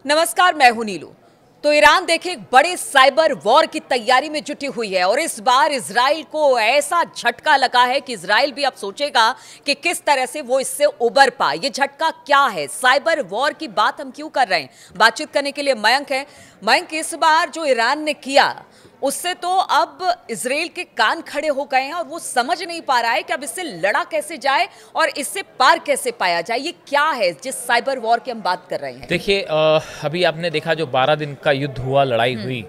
नमस्कार, मैं हूं नीलू। तो ईरान देखे एक बड़े साइबर वॉर की तैयारी में जुटी हुई है और इस बार इजराइल को ऐसा झटका लगा है कि इजराइल भी अब सोचेगा कि किस तरह से वो इससे उबर पाए। ये झटका क्या है, साइबर वॉर की बात हम क्यों कर रहे हैं? बातचीत करने के लिए मयंक है। मयंक, इस बार जो ईरान ने किया उससे तो अब इजराइल के कान खड़े हो गए हैं और वो समझ नहीं पा रहा है कि अब इससे लड़ा कैसे जाए और इससे पार कैसे पाया जाए। ये क्या है जिस साइबर वॉर की हम बात कर रहे हैं? देखिए, अभी आपने देखा जो 12 दिन का युद्ध हुआ, लड़ाई हुई,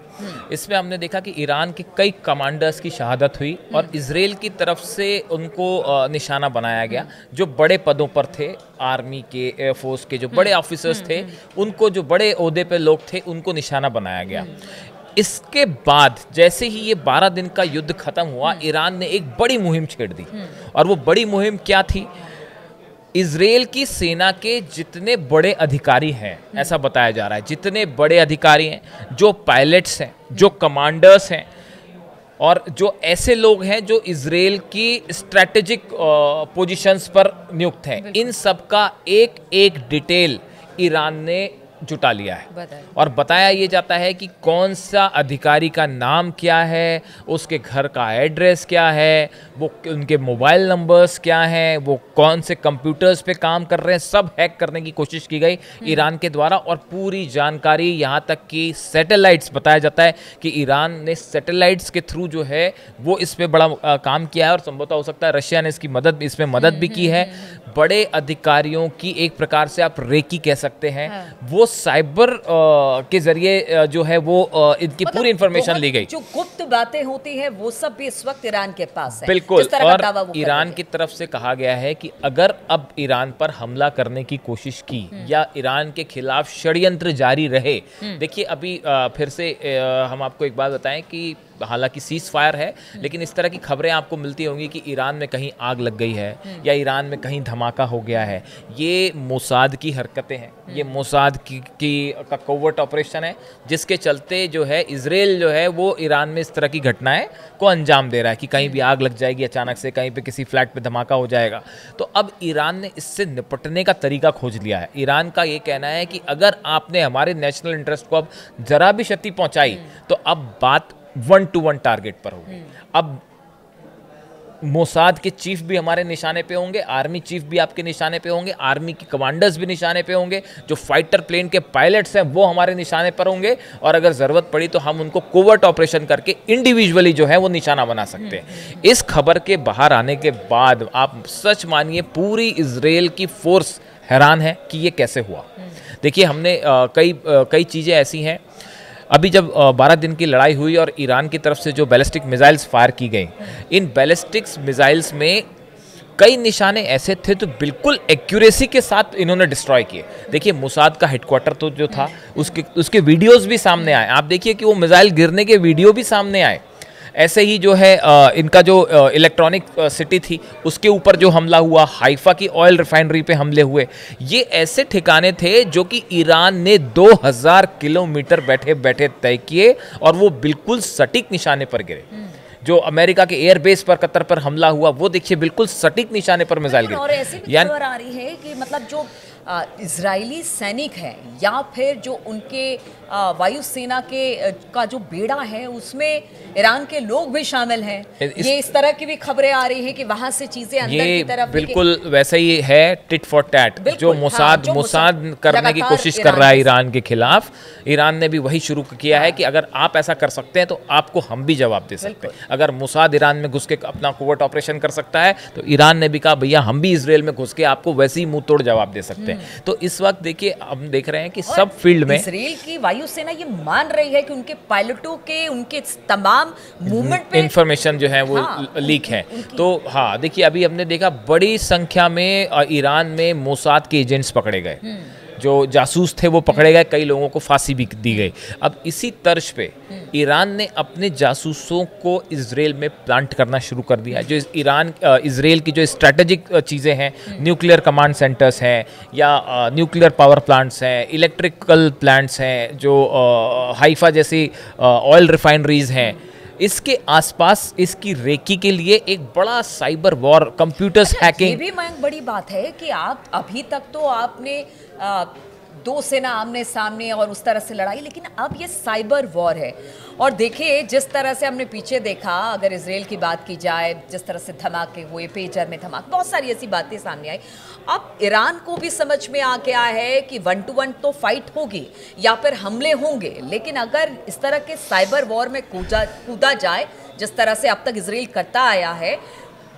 इसमें हमने देखा कि ईरान के कई कमांडर्स की शहादत हुई और इजराइल की तरफ से उनको निशाना बनाया गया। जो बड़े पदों पर थे, आर्मी के, एयरफोर्स के जो बड़े ऑफिसर्स थे, उनको, जो बड़े ओहदे पे लोग थे, उनको निशाना बनाया गया। इसके बाद जैसे ही ये 12 दिन का युद्ध खत्म हुआ, ईरान ने एक बड़ी मुहिम छेड़ दी। और वो बड़ी मुहिम क्या थी? इजराइल की सेना के जितने बड़े अधिकारी हैं, ऐसा बताया जा रहा है, जितने बड़े अधिकारी हैं, जो पायलट्स हैं, जो कमांडर्स हैं और जो ऐसे लोग हैं जो इजराइल की स्ट्रैटेजिक पोजीशंस पर नियुक्त हैं, इन सब का एक एक डिटेल ईरान ने जुटा लिया है। और बताया ये जाता है कि कौन सा अधिकारी का नाम क्या है, उसके घर का एड्रेस क्या है, वो उनके मोबाइल नंबर्स क्या हैं, वो कौन से कंप्यूटर्स पे काम कर रहे हैं, सब हैक करने की कोशिश की गई ईरान के द्वारा। और पूरी जानकारी, यहाँ तक कि सैटेलाइट्स, बताया जाता है कि ईरान ने सैटेलाइट्स के थ्रू जो है वो इस पे बड़ा काम किया है और संभवतः हो सकता है रशिया ने इसमें मदद भी की है। बड़े अधिकारियों की एक प्रकार से आप रेकी कह सकते हैं, वो साइबर के जरिए जो है वो इनकी पूरी इंफॉर्मेशन ली गई। जो गुप्त बातें होती हैं वो सब भी इस वक्त ईरान के पास है। बिल्कुल। और ईरान की तरफ से कहा गया है कि अगर अब ईरान पर हमला करने की कोशिश की या ईरान के खिलाफ षड्यंत्र जारी रहे, देखिए अभी फिर से हम आपको एक बात बताएं कि हालांकि सीज फायर है, लेकिन इस तरह की खबरें आपको मिलती होंगी कि ईरान में कहीं आग लग गई है या ईरान में कहीं धमाका हो गया है। ये मोसाद की हरकतें हैं, ये मोसाद का कोवर्ट ऑपरेशन है, जिसके चलते जो है इजराइल जो है वो ईरान में इस तरह की घटनाएं को अंजाम दे रहा है कि कहीं भी आग लग जाएगी अचानक से, कहीं पे किसी फ्लैट पे धमाका हो जाएगा। तो अब ईरान ने इससे निपटने का तरीका खोज लिया है। ईरान का ये कहना है कि अगर आपने हमारे नेशनल इंटरेस्ट को अब जरा भी क्षति पहुंचाई तो अब बात 1-to-1 टारगेट पर होगी। अब मोसाद के चीफ भी हमारे निशाने पे होंगे, आर्मी चीफ भी आपके निशाने पे होंगे, आर्मी के कमांडर्स भी निशाने पे होंगे, जो फाइटर प्लेन के पायलट्स हैं वो हमारे निशाने पर होंगे, और अगर ज़रूरत पड़ी तो हम उनको कोवर्ट ऑपरेशन करके इंडिविजुअली जो है वो निशाना बना सकते हैं। इस खबर के बाहर आने के बाद आप सच मानिए पूरी इजराइल की फोर्स हैरान है कि ये कैसे हुआ। देखिए, हमने कई चीज़ें ऐसी हैं। अभी जब 12 दिन की लड़ाई हुई और ईरान की तरफ से जो बैलिस्टिक मिसाइल्स फायर की गई, इन बैलिस्टिक्स मिसाइल्स में कई निशाने ऐसे थे तो बिल्कुल एक्यूरेसी के साथ इन्होंने डिस्ट्रॉय किए। देखिए, मोसाद का हेडक्वार्टर तो जो था उसके वीडियोस भी सामने आए। आप देखिए कि वो मिसाइल गिरने के वीडियो भी सामने आए। ऐसे ही जो है इनका जो इलेक्ट्रॉनिक सिटी थी उसके ऊपर जो हमला हुआ, हाइफा की ऑयल रिफाइनरी पे हमले हुए, ये ऐसे ठिकाने थे जो कि ईरान ने 2000 किलोमीटर बैठे बैठे तय किए और वो बिल्कुल सटीक निशाने पर गिरे। जो अमेरिका के एयरबेस पर, कतर पर हमला हुआ, वो देखिए बिल्कुल सटीक निशाने पर मिसाइल गिरी। और ऐसी भी खबर आ रही है कि मतलब जो इजरायली सैनिक हैं या फिर जो उनके वायुसेना के का जो बेड़ा है उसमें ईरान के लोग भी शामिल हैं। ये इस तरह की भी खबरें आ रही हैं कि वहां से चीजें अंदर की तरफ बिल्कुल वैसा ही है, टिट फॉर टैट, जो मोसाद करने की कोशिश कर रहा है ईरान के खिलाफ। ईरान ने भी वही शुरू किया है कि अगर आप ऐसा कर सकते हैं तो आपको हम भी जवाब दे सकते हैं। अगर मोसाद ईरान में घुस के अपना कोवर्ट ऑपरेशन कर सकता है तो ईरान ने भी कहा भैया हम भी इजराइल में घुस के आपको वैसे ही मुंह तोड़ जवाब दे सकते हैं। तो इस वक्त देखिए, हम देख रहे हैं कि सब फील्ड में इजराइल की वायुसेना ये मान रही है कि उनके पायलटों के, उनके तमाम मूवमेंट पे इंफॉर्मेशन जो है वो लीक है। तो हाँ, देखिए अभी हमने देखा बड़ी संख्या में ईरान में मोसाद के एजेंट्स पकड़े गए, जो जासूस थे वो पकड़े गए, कई लोगों को फांसी भी दी गई। अब इसी तर्ज पे ईरान ने अपने जासूसों को इजराइल में प्लांट करना शुरू कर दिया है। जो इजराइल की जो स्ट्रैटेजिक चीज़ें हैं, न्यूक्लियर कमांड सेंटर्स हैं या न्यूक्लियर पावर प्लांट्स हैं, इलेक्ट्रिकल प्लांट्स हैं, जो हाइफा जैसी ऑयल रिफाइनरीज हैं, इसके आसपास इसकी रेकी के लिए एक बड़ा साइबर वॉर, कंप्यूटर्स हैकिंग। ये भी बड़ी बात है कि आप अभी तक तो आपने दो सेना आमने सामने और उस तरह से लड़ाई, लेकिन अब ये साइबर वॉर है। और देखिए जिस तरह से हमने पीछे देखा, अगर इजराइल की बात की जाए, जिस तरह से धमाके हुए, पेजर में धमाके, बहुत सारी ऐसी बातें सामने आई। अब ईरान को भी समझ में आ गया है कि 1 to 1 तो फाइट होगी या फिर हमले होंगे, लेकिन अगर इस तरह के साइबर वॉर में कूदा जाए जिस तरह से अब तक इजराइल करता आया है,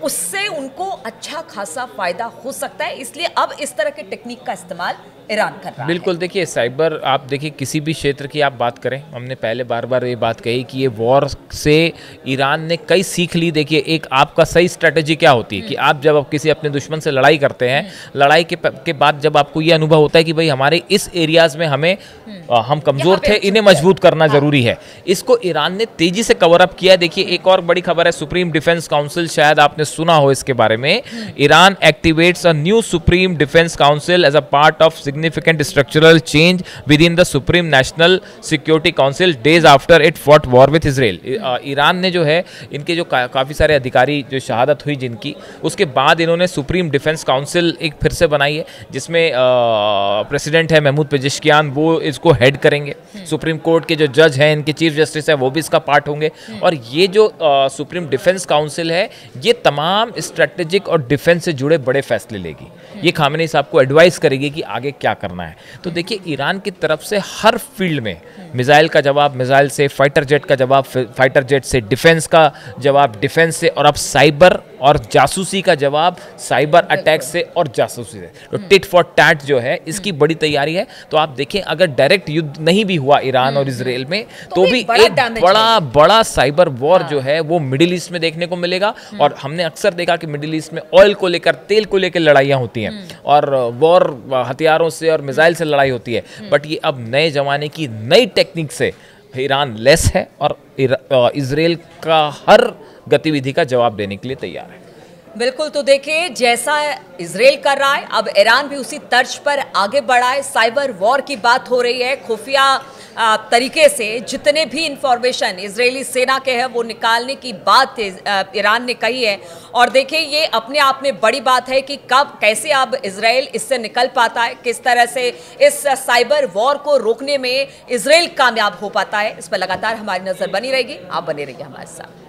उससे उनको अच्छा खासा फायदा हो सकता है। इसलिए अब इस तरह के टेक्निक का इस्तेमाल ईरान कर रहा है। बिल्कुल, देखिए साइबर, आप देखिए किसी भी क्षेत्र की आप बात करें, हमने पहले बार बार ये बात कही कि ये वॉर से ईरान ने कई सीख ली। देखिए एक आपका सही स्ट्रेटेजी क्या होती है कि आप जब आप किसी अपने दुश्मन से लड़ाई करते हैं, लड़ाई के बाद जब आपको ये अनुभव होता है कि भाई हमारे इस एरियाज में हम कमजोर थे, इन्हें मजबूत करना जरूरी है, इसको ईरान ने तेजी से कवर अप किया। देखिए एक और बड़ी खबर है, सुप्रीम डिफेंस काउंसिल, शायद आपने सुना हो इसके बारे में। Iran activates a new supreme defence council as a part of significant structural change within the Supreme National Security Council days after it fought war with Israel। Iran ने जो है, इनके जो काफ़ी सारे अधिकारी जो शहादत हुई जिनकी, उसके बाद इन्होंने सुप्रीम डिफेंस काउंसिल एक फिर से बनाई है, जिसमें प्रेसिडेंट है महमूद पेजेश्कियान, वो इसको हेड करेंगे। सुप्रीम कोर्ट के जो जज हैं, इनके चीफ जस्टिस है, वो भी इसका पार्ट होंगे। और ये जो सुप्रीम डिफेंस काउंसिल है, ये तमाम स्ट्रेटेजिक और डिफेंस से जुड़े बड़े फैसले लेगी। ये खामेनी साहब को एडवाइस करेगी कि आगे क्या करना है। तो देखिए ईरान की तरफ से हर फील्ड में मिसाइल का जवाब मिसाइल से, फाइटर जेट का जवाब फाइटर जेट से, डिफेंस का जवाब डिफेंस से, और अब साइबर और जासूसी का जवाब साइबर अटैक से और जासूसी से। तो टिट फॉर टैट जो है, इसकी बड़ी तैयारी है। तो आप देखें अगर डायरेक्ट युद्ध नहीं भी हुआ ईरान और इजराइल में, तो भी एक बड़ा साइबर वॉर जो है वो मिडिल ईस्ट में देखने को मिलेगा। और हमने अक्सर देखा कि मिडिल ईस्ट में ऑयल को लेकर, तेल को लेकर लड़ाइयाँ होती हैं और वॉर हथियारों से और मिसाइल से लड़ाई होती है। बट ये अब नए जमाने की नई टेक्निक से ईरान लेस है और इजराइल का हर गतिविधि का जवाब देने के लिए तैयार है। बिल्कुल, तो देखिए जैसा इजराइल कर रहा है, अब ईरान भी उसी तर्ज पर आगे बढ़ा है। साइबर वॉर की बात हो रही है, खुफिया तरीके से जितने भी इंफॉर्मेशन इजरायली सेना के हैं वो निकालने की बात ईरान ने कही है। और देखिए ये अपने आप में बड़ी बात है कि कब कैसे अब इजराइल इससे निकल पाता है, किस तरह से इस साइबर वॉर को रोकने में इजराइल कामयाब हो पाता है। इस पर लगातार हमारी नजर बनी रहेगी। आप बने रहिए हमारे साथ।